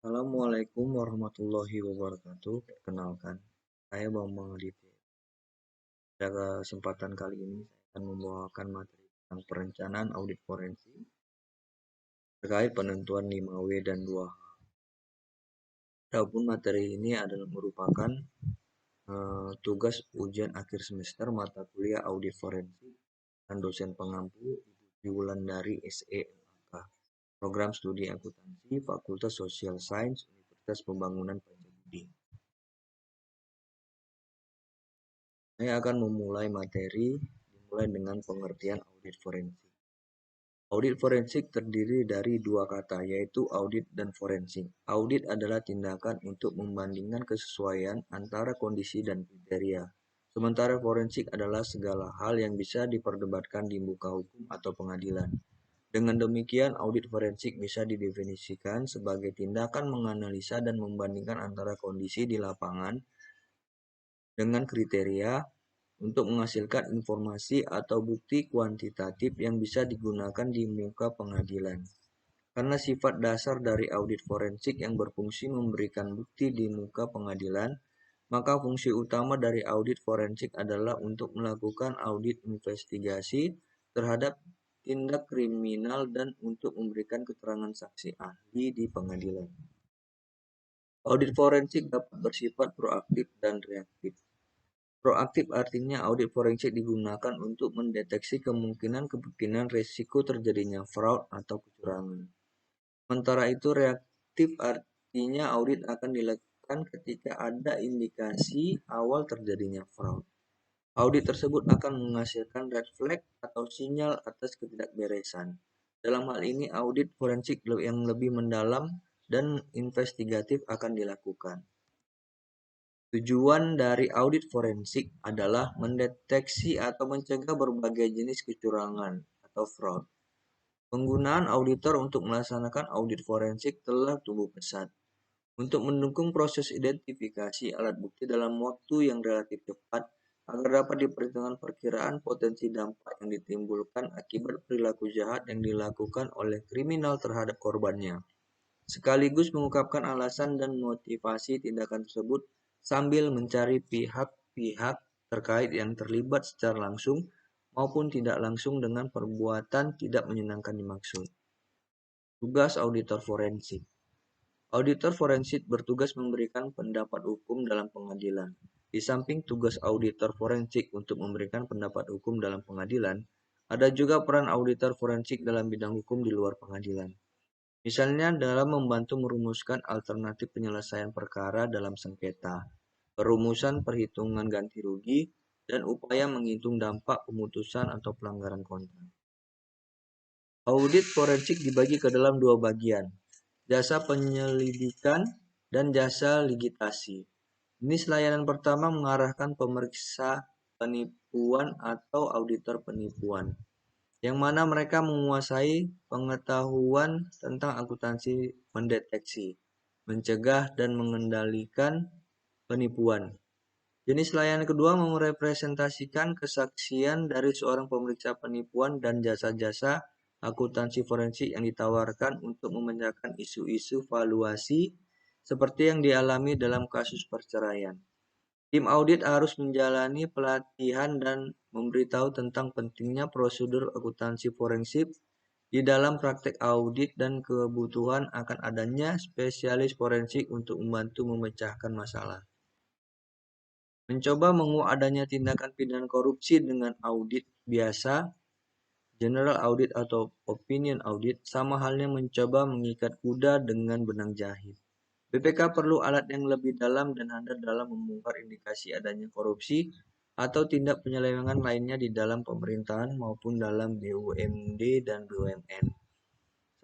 Assalamualaikum warahmatullahi wabarakatuh. Perkenalkan, saya Bambang Aditya. Pada kesempatan kali ini, saya akan membawakan materi tentang perencanaan audit forensik terkait penentuan 5W dan 2H. Adapun materi ini adalah merupakan tugas ujian akhir semester mata kuliah audit forensik dan dosen pengampu Ibu Wulandari SE/MAK, Program Studi Akuntansi, Fakultas Social Science, Universitas Pembangunan Pancasila. Saya akan memulai materi dimulai dengan pengertian audit forensik. Audit forensik terdiri dari dua kata, yaitu audit dan forensik. Audit adalah tindakan untuk membandingkan kesesuaian antara kondisi dan kriteria. Sementara forensik adalah segala hal yang bisa diperdebatkan di muka hukum atau pengadilan. Dengan demikian, audit forensik bisa didefinisikan sebagai tindakan menganalisa dan membandingkan antara kondisi di lapangan dengan kriteria untuk menghasilkan informasi atau bukti kuantitatif yang bisa digunakan di muka pengadilan. Karena sifat dasar dari audit forensik yang berfungsi memberikan bukti di muka pengadilan, maka fungsi utama dari audit forensik adalah untuk melakukan audit investigasi terhadap tindak kriminal dan untuk memberikan keterangan saksi ahli di pengadilan. Audit forensik dapat bersifat proaktif dan reaktif. Proaktif artinya audit forensik digunakan untuk mendeteksi kemungkinan risiko terjadinya fraud atau kecurangan. Sementara itu reaktif artinya audit akan dilakukan ketika ada indikasi awal terjadinya fraud. Audit tersebut akan menghasilkan red flag atau sinyal atas ketidakberesan. Dalam hal ini audit forensik yang lebih mendalam dan investigatif akan dilakukan. Tujuan dari audit forensik adalah mendeteksi atau mencegah berbagai jenis kecurangan atau fraud. Penggunaan auditor untuk melaksanakan audit forensik telah tumbuh pesat. Untuk mendukung proses identifikasi alat bukti dalam waktu yang relatif cepat, agar dapat diperhitungkan perkiraan potensi dampak yang ditimbulkan akibat perilaku jahat yang dilakukan oleh kriminal terhadap korbannya, sekaligus mengungkapkan alasan dan motivasi tindakan tersebut sambil mencari pihak-pihak terkait yang terlibat secara langsung maupun tidak langsung dengan perbuatan tidak menyenangkan dimaksud. Tugas auditor forensik. Auditor forensik bertugas memberikan pendapat hukum dalam pengadilan. Di samping tugas auditor forensik untuk memberikan pendapat hukum dalam pengadilan, ada juga peran auditor forensik dalam bidang hukum di luar pengadilan. Misalnya dalam membantu merumuskan alternatif penyelesaian perkara dalam sengketa, perumusan perhitungan ganti rugi, dan upaya menghitung dampak pemutusan atau pelanggaran kontrak. Audit forensik dibagi ke dalam dua bagian, jasa penyelidikan dan jasa ligitasi. Jenis layanan pertama mengarahkan pemeriksa penipuan atau auditor penipuan, yang mana mereka menguasai pengetahuan tentang akuntansi, mendeteksi, mencegah, dan mengendalikan penipuan. Jenis layanan kedua merepresentasikan kesaksian dari seorang pemeriksa penipuan dan jasa-jasa akuntansi forensik yang ditawarkan untuk memecahkan isu-isu valuasi seperti yang dialami dalam kasus perceraian. Tim audit harus menjalani pelatihan dan memberitahu tentang pentingnya prosedur akuntansi forensik di dalam praktek audit dan kebutuhan akan adanya spesialis forensik untuk membantu memecahkan masalah. Mencoba menguak adanya tindakan pidana korupsi dengan audit biasa, general audit atau opinion audit, sama halnya mencoba mengikat kuda dengan benang jahit. BPK perlu alat yang lebih dalam dan handal dalam membongkar indikasi adanya korupsi atau tindak penyelewengan lainnya di dalam pemerintahan maupun dalam BUMD dan BUMN.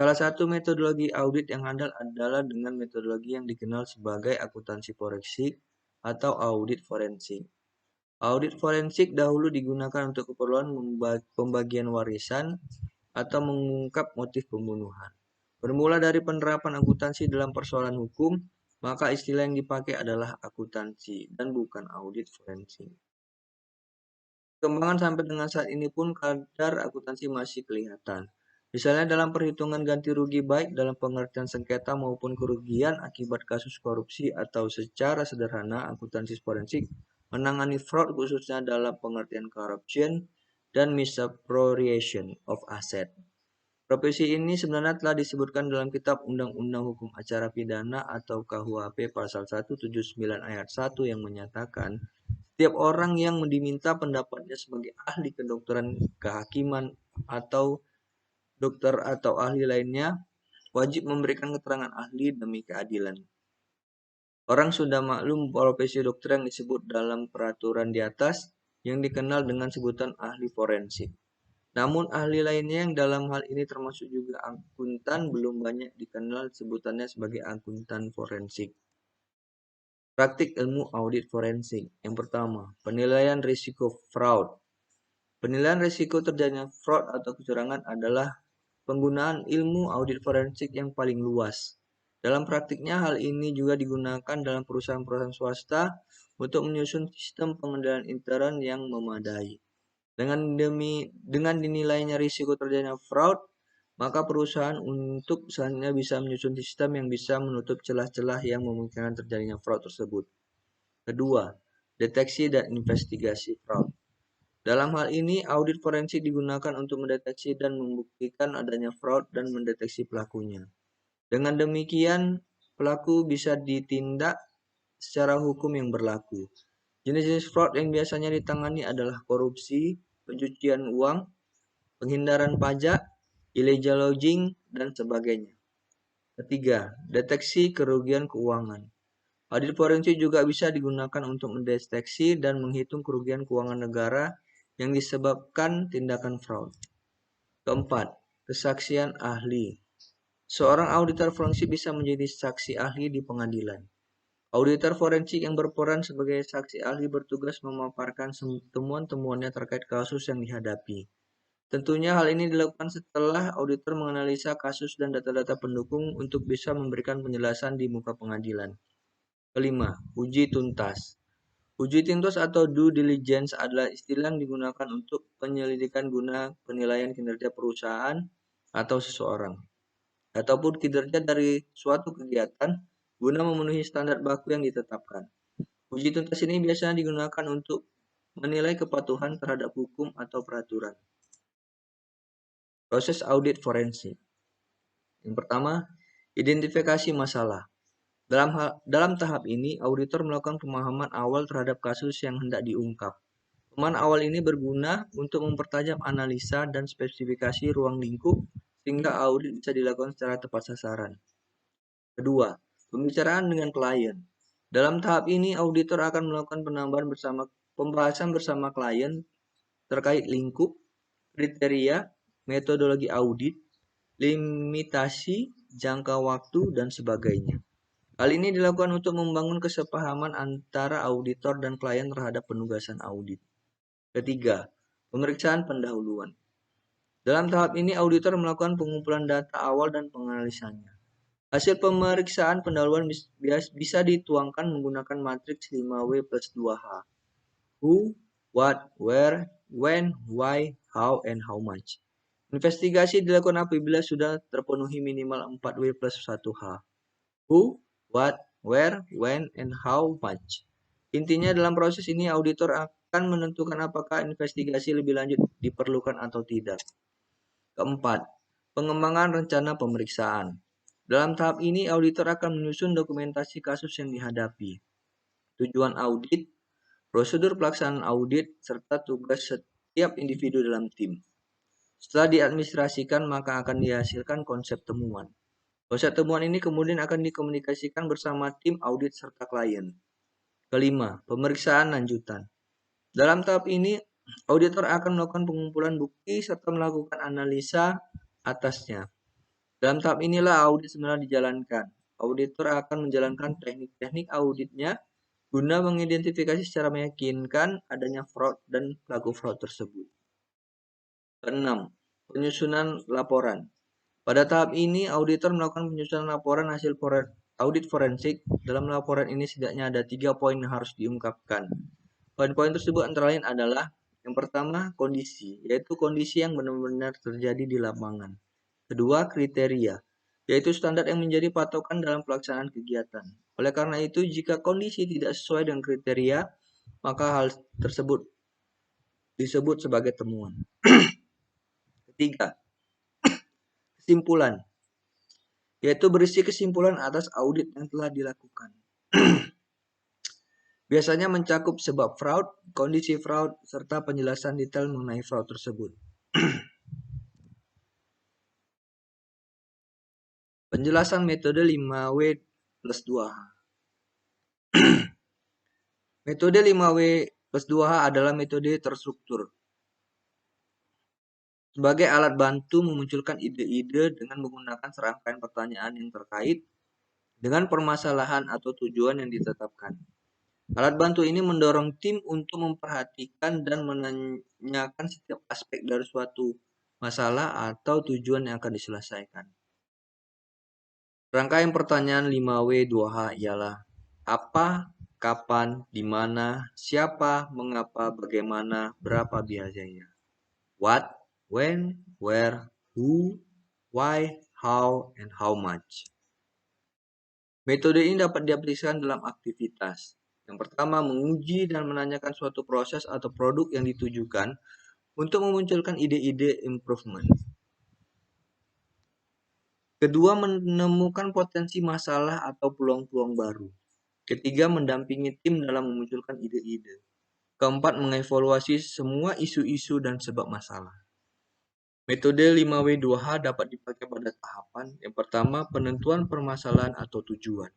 Salah satu metodologi audit yang handal adalah dengan metodologi yang dikenal sebagai akuntansi forensik atau audit forensik. Audit forensik dahulu digunakan untuk keperluan pembagian warisan atau mengungkap motif pembunuhan. Bermula dari penerapan akuntansi dalam persoalan hukum, maka istilah yang dipakai adalah akuntansi dan bukan audit forensik. Perkembangan sampai dengan saat ini pun kadar akuntansi masih kelihatan. Misalnya dalam perhitungan ganti rugi baik dalam pengertian sengketa maupun kerugian akibat kasus korupsi atau secara sederhana akuntansi forensik menangani fraud khususnya dalam pengertian corruption dan misappropriation of asset. Profesi ini sebenarnya telah disebutkan dalam Kitab Undang-Undang Hukum Acara Pidana atau KUHP pasal 179 ayat 1 yang menyatakan setiap orang yang diminta pendapatnya sebagai ahli kedokteran, kehakiman, atau dokter atau ahli lainnya wajib memberikan keterangan ahli demi keadilan. Orang sudah maklum profesi dokter yang disebut dalam peraturan di atas yang dikenal dengan sebutan ahli forensik. Namun ahli lainnya yang dalam hal ini termasuk juga akuntan belum banyak dikenal sebutannya sebagai akuntan forensik. Praktik ilmu audit forensik. Yang pertama, penilaian risiko fraud. Penilaian risiko terjadinya fraud atau kecurangan adalah penggunaan ilmu audit forensik yang paling luas. Dalam praktiknya, hal ini juga digunakan dalam perusahaan-perusahaan swasta untuk menyusun sistem pengendalian intern yang memadai. Dengan dinilainya risiko terjadinya fraud, maka perusahaan untuk selanjutnya bisa menyusun sistem yang bisa menutup celah-celah yang memungkinkan terjadinya fraud tersebut. Kedua, deteksi dan investigasi fraud. Dalam hal ini, audit forensik digunakan untuk mendeteksi dan membuktikan adanya fraud dan mendeteksi pelakunya. Dengan demikian, pelaku bisa ditindak secara hukum yang berlaku. Jenis-jenis fraud yang biasanya ditangani adalah korupsi, pencucian uang, penghindaran pajak, illegal lodging, dan sebagainya. Ketiga, deteksi kerugian keuangan. Audit forensik juga bisa digunakan untuk mendeteksi dan menghitung kerugian keuangan negara yang disebabkan tindakan fraud. Keempat, kesaksian ahli. Seorang auditor forensik bisa menjadi saksi ahli di pengadilan. Auditor forensik yang berperan sebagai saksi ahli bertugas memaparkan temuan-temuannya terkait kasus yang dihadapi. Tentunya hal ini dilakukan setelah auditor menganalisa kasus dan data-data pendukung untuk bisa memberikan penjelasan di muka pengadilan. Kelima, uji tuntas. Uji tuntas atau due diligence adalah istilah yang digunakan untuk penyelidikan guna penilaian kinerja perusahaan atau seseorang, ataupun kinerja dari suatu kegiatan guna memenuhi standar baku yang ditetapkan. Uji tuntas ini biasanya digunakan untuk menilai kepatuhan terhadap hukum atau peraturan. Proses audit forensik. Yang pertama, identifikasi masalah. Dalam tahap ini, auditor melakukan pemahaman awal terhadap kasus yang hendak diungkap. Pemahaman awal ini berguna untuk mempertajam analisa dan spesifikasi ruang lingkup sehingga audit bisa dilakukan secara tepat sasaran. Kedua, pembicaraan dengan klien. Dalam tahap ini, auditor akan melakukan pembahasan bersama klien terkait lingkup, kriteria, metodologi audit, limitasi, jangka waktu, dan sebagainya. Hal ini dilakukan untuk membangun kesepahaman antara auditor dan klien terhadap penugasan audit. Ketiga, pemeriksaan pendahuluan. Dalam tahap ini, auditor melakukan pengumpulan data awal dan penganalisannya. Hasil pemeriksaan pendahuluan bisa dituangkan menggunakan matriks 5W+2H. Who, what, where, when, why, how, and how much. Investigasi dilakukan apabila sudah terpenuhi minimal 4W+1H. Who, what, where, when, and how much. Intinya dalam proses ini auditor akan menentukan apakah investigasi lebih lanjut diperlukan atau tidak. Keempat, pengembangan rencana pemeriksaan. Dalam tahap ini auditor akan menyusun dokumentasi kasus yang dihadapi, tujuan audit, prosedur pelaksanaan audit, serta tugas setiap individu dalam tim. Setelah diadministrasikan, maka akan dihasilkan konsep temuan. Konsep temuan ini kemudian akan dikomunikasikan bersama tim audit serta klien. Kelima, pemeriksaan lanjutan. Dalam tahap ini, auditor akan melakukan pengumpulan bukti serta melakukan analisa atasnya. Dalam tahap inilah audit sebenarnya dijalankan. Auditor akan menjalankan teknik-teknik auditnya guna mengidentifikasi secara meyakinkan adanya fraud dan pelaku fraud tersebut. Keenam, penyusunan laporan. Pada tahap ini, auditor melakukan penyusunan laporan hasil audit forensik. Dalam laporan ini setidaknya ada 3 poin yang harus diungkapkan. Poin-poin tersebut antara lain adalah yang pertama, kondisi, yaitu kondisi yang benar-benar terjadi di lapangan. Kedua, kriteria, yaitu standar yang menjadi patokan dalam pelaksanaan kegiatan. Oleh karena itu, jika kondisi tidak sesuai dengan kriteria, maka hal tersebut disebut sebagai temuan. Ketiga, kesimpulan, yaitu berisi kesimpulan atas audit yang telah dilakukan. Biasanya mencakup sebab fraud, kondisi fraud, serta penjelasan detail mengenai fraud tersebut. Penjelasan metode 5W plus 2H. Metode 5W plus 2H adalah metode terstruktur. Sebagai alat bantu memunculkan ide-ide dengan menggunakan serangkaian pertanyaan yang terkait dengan permasalahan atau tujuan yang ditetapkan. Alat bantu ini mendorong tim untuk memperhatikan dan menanyakan setiap aspek dari suatu masalah atau tujuan yang akan diselesaikan. Rangkaian pertanyaan 5W2H ialah apa, kapan, di mana, siapa, mengapa, bagaimana, berapa biayanya. What, when, where, who, why, how, and how much. Metode ini dapat diaplikasikan dalam aktivitas. Yang pertama, menguji dan menanyakan suatu proses atau produk yang ditujukan untuk memunculkan ide-ide improvement. Kedua, menemukan potensi masalah atau peluang-peluang baru. Ketiga, mendampingi tim dalam memunculkan ide-ide. Keempat, mengevaluasi semua isu-isu dan sebab masalah. Metode 5W2H dapat dipakai pada tahapan. Yang pertama, penentuan permasalahan atau tujuan.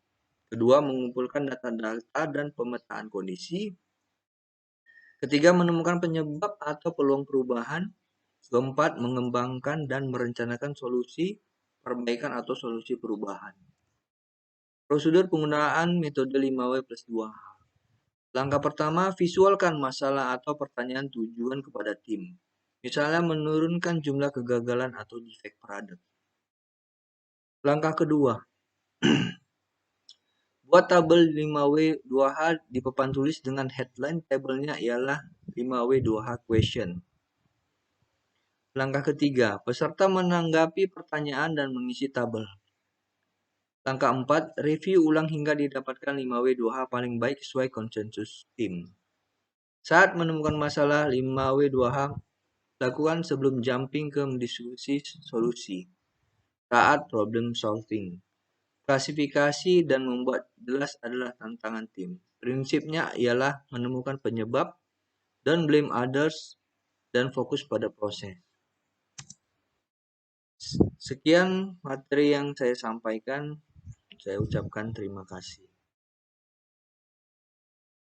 Kedua, mengumpulkan data-data dan pemetaan kondisi. Ketiga, menemukan penyebab atau peluang perubahan. Keempat, mengembangkan dan merencanakan solusi perbaikan atau solusi perubahan. Prosedur penggunaan metode 5W plus 2H. Langkah pertama, visualkan masalah atau pertanyaan tujuan kepada tim. Misalnya menurunkan jumlah kegagalan atau defect produk. Langkah kedua, buat tabel 5W2H di papan tulis dengan headline tabelnya ialah 5W2H question. Langkah ketiga, peserta menanggapi pertanyaan dan mengisi tabel. Langkah 4, review ulang hingga didapatkan 5W2H paling baik sesuai konsensus tim. Saat menemukan masalah 5W2H, lakukan sebelum jumping ke mendiskusi solusi. Saat problem solving. Klasifikasi dan membuat jelas adalah tantangan tim. Prinsipnya ialah menemukan penyebab, don't blame others, dan fokus pada proses. Sekian materi yang saya sampaikan. Saya ucapkan terima kasih.